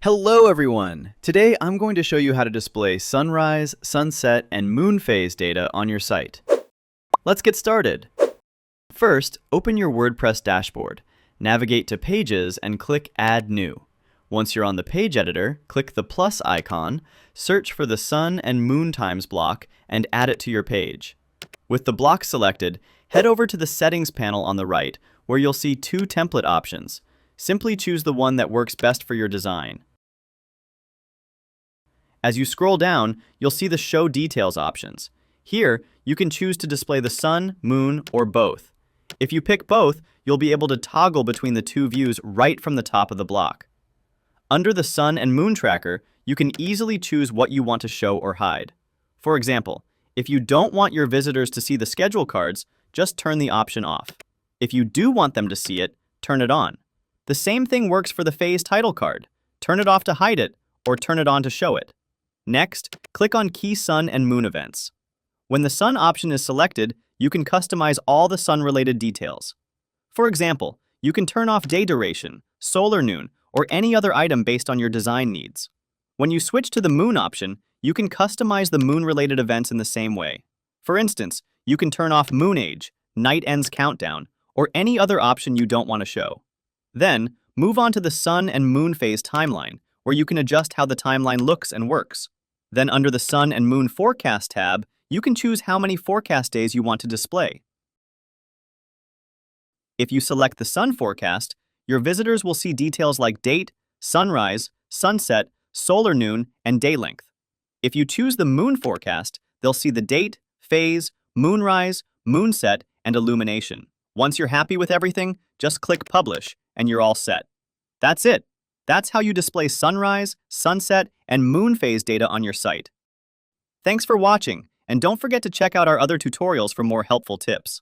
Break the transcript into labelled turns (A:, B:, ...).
A: Hello everyone! Today I'm going to show you how to display sunrise, sunset, and moon phase data on your site. Let's get started. First, open your WordPress dashboard. Navigate to Pages and click Add New. Once you're on the page editor, click the plus icon, search for the sun and moon times block, and add it to your page. With the block selected, head over to the Settings panel on the right, where you'll see two template options. Simply choose the one that works best for your design. As you scroll down, you'll see the Show Details options. Here, you can choose to display the sun, moon, or both. If you pick both, you'll be able to toggle between the two views right from the top of the block. Under the Sun and Moon tracker, you can easily choose what you want to show or hide. For example, if you don't want your visitors to see the schedule cards, just turn the option off. If you do want them to see it, turn it on. The same thing works for the phase title card. Turn it off to hide it, or turn it on to show it. Next, click on Key Sun and Moon Events. When the Sun option is selected, you can customize all the sun-related details. For example, you can turn off day duration, solar noon, or any other item based on your design needs. When you switch to the Moon option, you can customize the moon-related events in the same way. For instance, you can turn off Moon Age, Night Ends Countdown, or any other option you don't want to show. Then, move on to the Sun and Moon phase timeline, where you can adjust how the timeline looks and works. Then under the Sun and Moon Forecast tab, you can choose how many forecast days you want to display. If you select the Sun forecast, your visitors will see details like date, sunrise, sunset, solar noon, and day length. If you choose the Moon forecast, they'll see the date, phase, moonrise, moonset, and illumination. Once you're happy with everything, just click Publish, and you're all set. That's it. That's how you display sunrise, sunset, and moon phase data on your site. Thanks for watching, and don't forget to check out our other tutorials for more helpful tips.